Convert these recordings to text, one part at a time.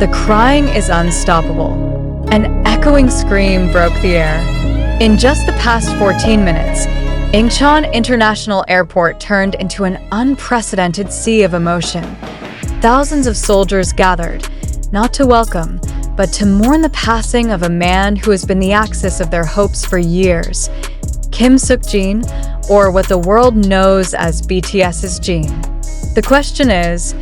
The crying is unstoppable. An echoing scream broke the air. In just the past 14 minutes, Incheon International Airport turned into an unprecedented sea of emotion. Thousands of soldiers gathered, not to welcome, but to mourn the passing of a man who has been the axis of their hopes for years. Kim Jin, or what the world knows as BTS's Jin. The question is,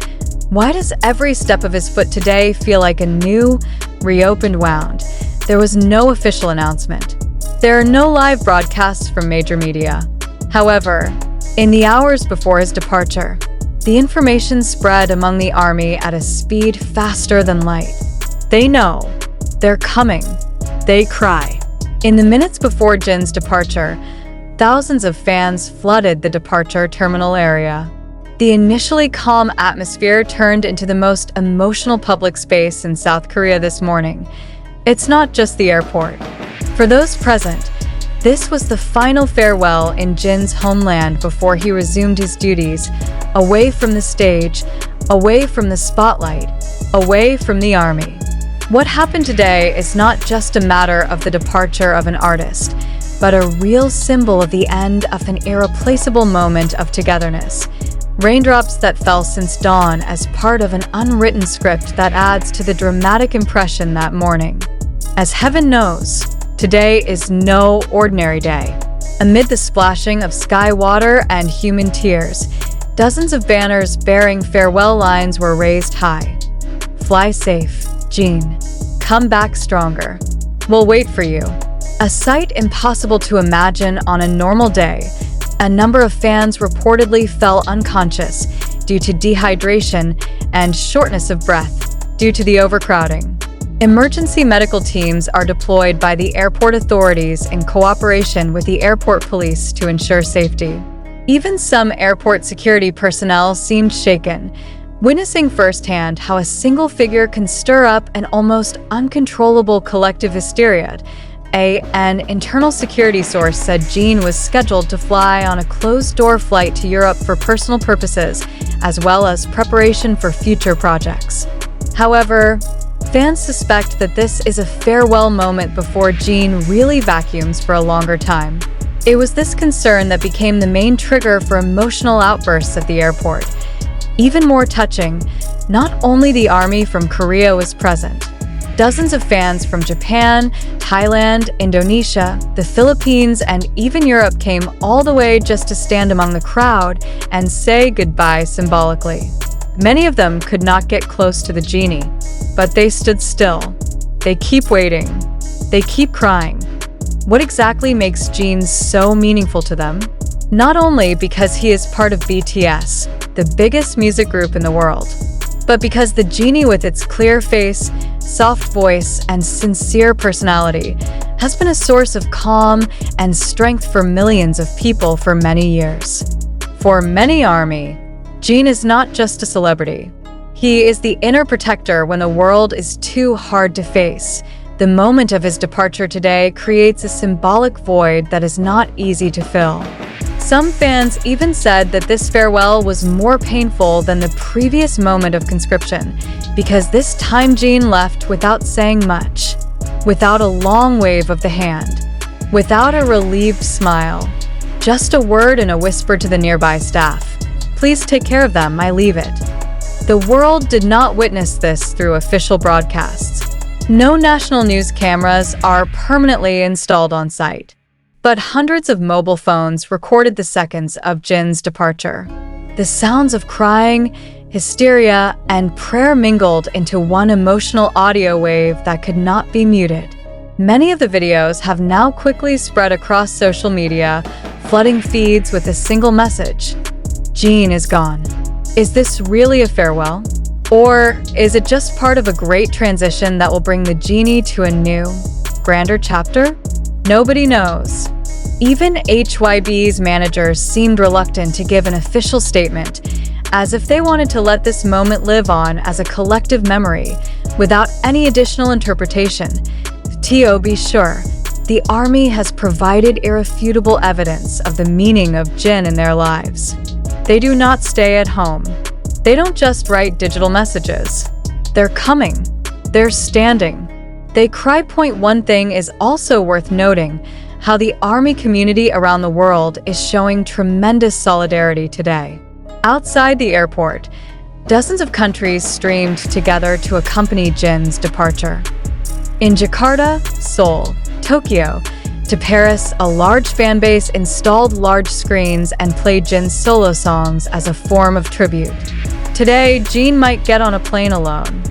why does every step of his foot today feel like a new, reopened wound? There was no official announcement. There are no live broadcasts from major media. However, in the hours before his departure, the information spread among the army at a speed faster than light. They know. They're coming. They cry. In the minutes before Jin's departure, thousands of fans flooded the departure terminal area. The initially calm atmosphere turned into the most emotional public space in South Korea this morning. It's not just the airport. For those present, this was the final farewell in Jin's homeland before he resumed his duties, away from the stage, away from the spotlight, away from the army. What happened today is not just a matter of the departure of an artist, but a real symbol of the end of an irreplaceable moment of togetherness. Raindrops that fell since dawn as part of an unwritten script that adds to the dramatic impression that morning. As heaven knows, today is no ordinary day. Amid the splashing of sky water and human tears, dozens of banners bearing farewell lines were raised high. Fly safe, Jin. Come back stronger. We'll wait for you. A sight impossible to imagine on a normal day. A number of fans reportedly fell unconscious due to dehydration and shortness of breath due to the overcrowding. Emergency medical teams are deployed by the airport authorities in cooperation with the airport police to ensure safety. Even some airport security personnel seemed shaken, witnessing firsthand how a single figure can stir up an almost uncontrollable collective hysteria. An internal security source said Jin was scheduled to fly on a closed-door flight to Europe for personal purposes, as well as preparation for future projects. However, fans suspect that this is a farewell moment before Jin really vacuums for a longer time. It was this concern that became the main trigger for emotional outbursts at the airport. Even more touching, not only the army from Korea was present. Dozens of fans from Japan, Thailand, Indonesia, the Philippines, and even Europe came all the way just to stand among the crowd and say goodbye symbolically. Many of them could not get close to the genie, but they stood still. They keep waiting. They keep crying. What exactly makes Jin so meaningful to them? Not only because he is part of BTS, the biggest music group in the world, but because the genie with its clear face, soft voice, and sincere personality has been a source of calm and strength for millions of people for many years. For many army, Jin is not just a celebrity. He is the inner protector when the world is too hard to face. The moment of his departure today creates a symbolic void that is not easy to fill. Some fans even said that this farewell was more painful than the previous moment of conscription, because this time Jin left without saying much, without a long wave of the hand, without a relieved smile, just a word and a whisper to the nearby staff. Please take care of them, I leave it. The world did not witness this through official broadcasts. No national news cameras are permanently installed on site, but hundreds of mobile phones recorded the seconds of Jin's departure. The sounds of crying, hysteria, and prayer mingled into one emotional audio wave that could not be muted. Many of the videos have now quickly spread across social media, flooding feeds with a single message: Jin is gone. Is this really a farewell? Or is it just part of a great transition that will bring the genie to a new, grander chapter? Nobody knows. Even HYB's managers seemed reluctant to give an official statement, as if they wanted to let this moment live on as a collective memory, without any additional interpretation. To be sure, the army has provided irrefutable evidence of the meaning of Jin in their lives. They do not stay at home. They don't just write digital messages. They're coming. they're standing. They cry. One thing is also worth noting: how the ARMY community around the world is showing tremendous solidarity today. Outside the airport, dozens of countries streamed together to accompany Jin's departure. In Jakarta, Seoul, Tokyo, to Paris, a large fanbase installed large screens and played Jin's solo songs as a form of tribute. Today, Jin might get on a plane alone,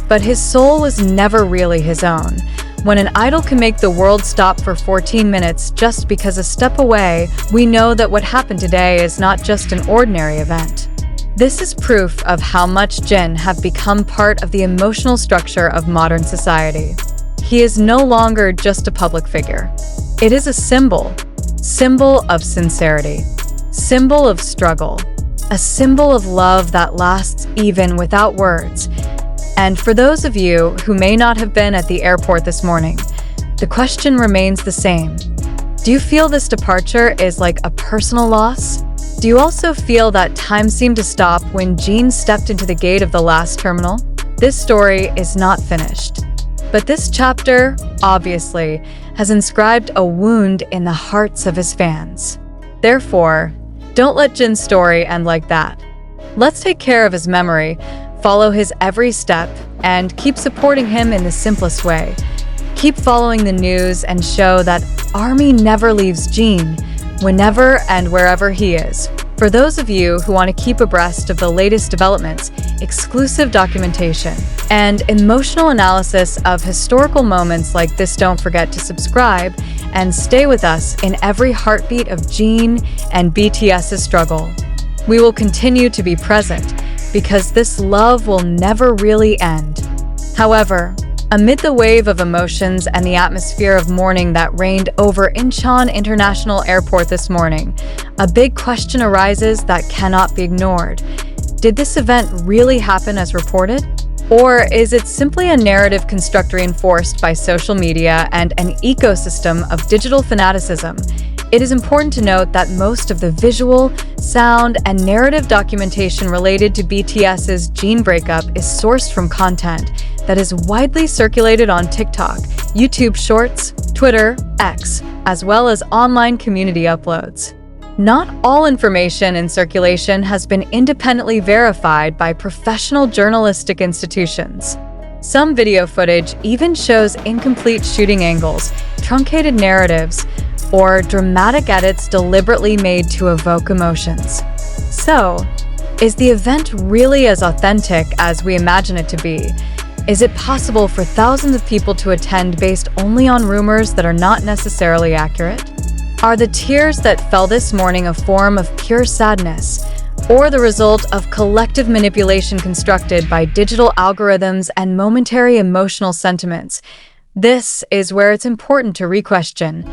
but his soul was never really his own. When an idol can make the world stop for 14 minutes just because a step away, we know that what happened today is not just an ordinary event. This is proof of how much Jin have become part of the emotional structure of modern society. He is no longer just a public figure. It is a symbol of sincerity, symbol of struggle, a symbol of love that lasts even without words. And for those of you who may not have been at the airport this morning, the question remains the same. Do you feel this departure is like a personal loss? Do you also feel that time seemed to stop when Jin stepped into the gate of the last terminal? This story is not finished, but this chapter, obviously, has inscribed a wound in the hearts of his fans. Therefore, don't let Jin's story end like that. Let's take care of his memory, follow his every step, and keep supporting him in the simplest way. Keep following the news and show that ARMY never leaves Jin, whenever and wherever he is. For those of you who want to keep abreast of the latest developments, exclusive documentation, and emotional analysis of historical moments like this, don't forget to subscribe and stay with us in every heartbeat of Jin and BTS's struggle. We will continue to be present because this love will never really end. However, amid the wave of emotions and the atmosphere of mourning that reigned over Incheon International Airport this morning, a big question arises that cannot be ignored. Did this event really happen as reported? Or is it simply a narrative construct reinforced by social media and an ecosystem of digital fanaticism? It is important to note that most of the visual, sound, and narrative documentation related to BTS's Jin breakup is sourced from content that is widely circulated on TikTok, YouTube Shorts, Twitter, X, as well as online community uploads. Not all information in circulation has been independently verified by professional journalistic institutions. Some video footage even shows incomplete shooting angles, truncated narratives, or dramatic edits deliberately made to evoke emotions. So, is the event really as authentic as we imagine it to be? Is it possible for thousands of people to attend based only on rumors that are not necessarily accurate? Are the tears that fell this morning a form of pure sadness, or the result of collective manipulation constructed by digital algorithms and momentary emotional sentiments? This is where it's important to re-question.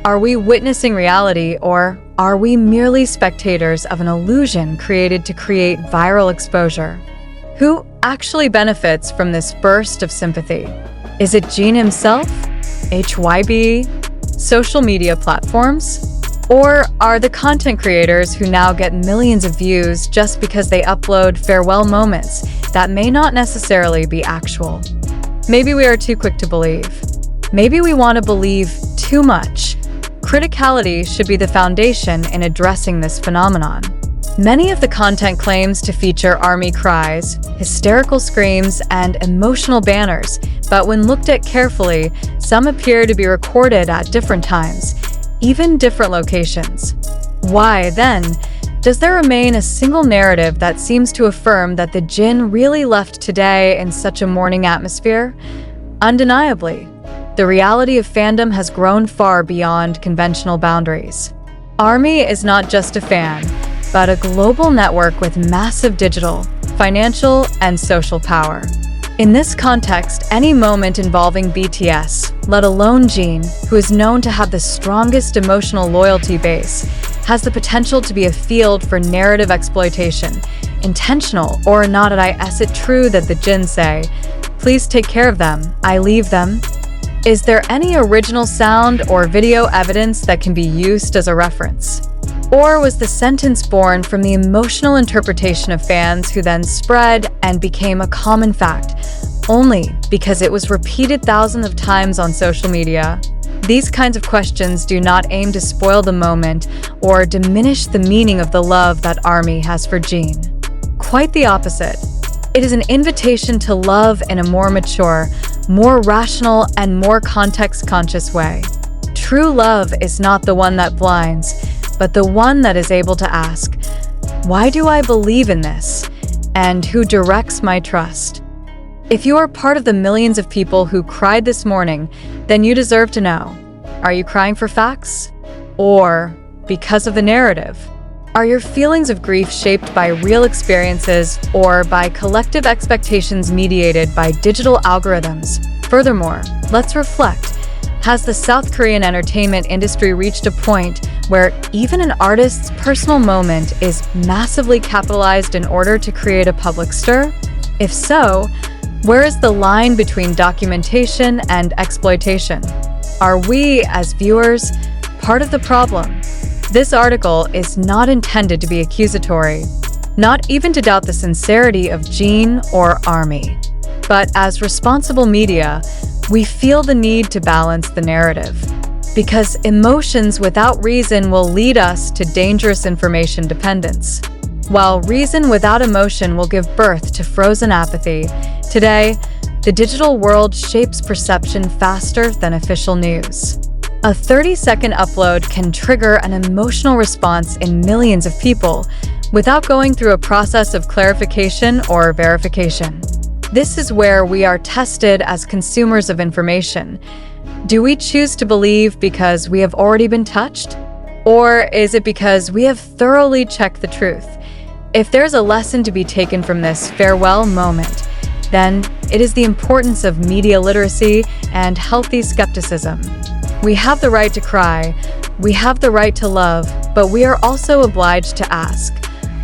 Are we witnessing reality, or are we merely spectators of an illusion created to create viral exposure? Who actually benefits from this burst of sympathy? Is it Jin himself? HYB? Social media platforms? Or are the content creators who now get millions of views just because they upload farewell moments that may not necessarily be actual? Maybe we are too quick to believe. Maybe we want to believe too much. Criticality should be the foundation in addressing this phenomenon. Many of the content claims to feature ARMY cries, hysterical screams, and emotional banners, but when looked at carefully, some appear to be recorded at different times, even different locations. Why, then, does there remain a single narrative that seems to affirm that the Jin really left today in such a mourning atmosphere? Undeniably, the reality of fandom has grown far beyond conventional boundaries. ARMY is not just a fan, but a global network with massive digital, financial, and social power. In this context, any moment involving BTS, let alone Jin, who is known to have the strongest emotional loyalty base, has the potential to be a field for narrative exploitation, intentional or not. Is it true that the Jin say, "Please take care of them, I leave them"? Is there any original sound or video evidence that can be used as a reference? Or was the sentence born from the emotional interpretation of fans who then spread and became a common fact? only because it was repeated thousands of times on social media. These kinds of questions do not aim to spoil the moment or diminish the meaning of the love that ARMY has for Jin. Quite the opposite. It is an invitation to love in a more mature, more rational, and more context-conscious way. True love is not the one that blinds, but the one that is able to ask, "Why do I believe in this? And who directs my trust?" If you are part of the millions of people who cried this morning, then you deserve to know. Are you crying for facts? Or because of the narrative? Are your feelings of grief shaped by real experiences or by collective expectations mediated by digital algorithms? Furthermore, let's reflect. Has the South Korean entertainment industry reached a point where even an artist's personal moment is massively capitalized in order to create a public stir? If so, where is the line between documentation and exploitation? Are we, as viewers, part of the problem? This article is not intended to be accusatory, not even to doubt the sincerity of Jin or ARMY. But as responsible media, we feel the need to balance the narrative. Because emotions without reason will lead us to dangerous information dependence, while reason without emotion will give birth to frozen apathy. Today, the digital world shapes perception faster than official news. A 30-second upload can trigger an emotional response in millions of people without going through a process of clarification or verification. This is where we are tested as consumers of information. Do we choose to believe because we have already been touched? Or is it because we have thoroughly checked the truth? If there's a lesson to be taken from this farewell moment, then it is the importance of media literacy and healthy skepticism. We have the right to cry, we have the right to love, but we are also obliged to ask,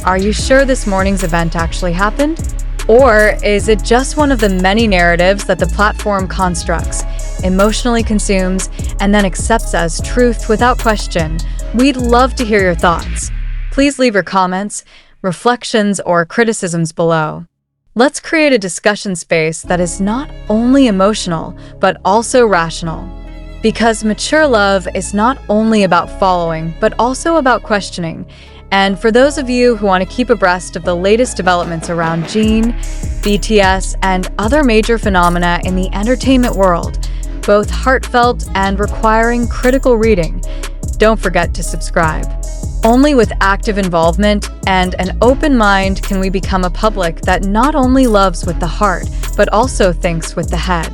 are you sure this morning's event actually happened? Or is it just one of the many narratives that the platform constructs, emotionally consumes, and then accepts as truth without question? We'd love to hear your thoughts. Please leave your comments, reflections, or criticisms below. Let's create a discussion space that is not only emotional, but also rational. Because mature love is not only about following, but also about questioning. And for those of you who want to keep abreast of the latest developments around Jin, BTS, and other major phenomena in the entertainment world, both heartfelt and requiring critical reading, don't forget to subscribe. Only with active involvement and an open mind can we become a public that not only loves with the heart, but also thinks with the head.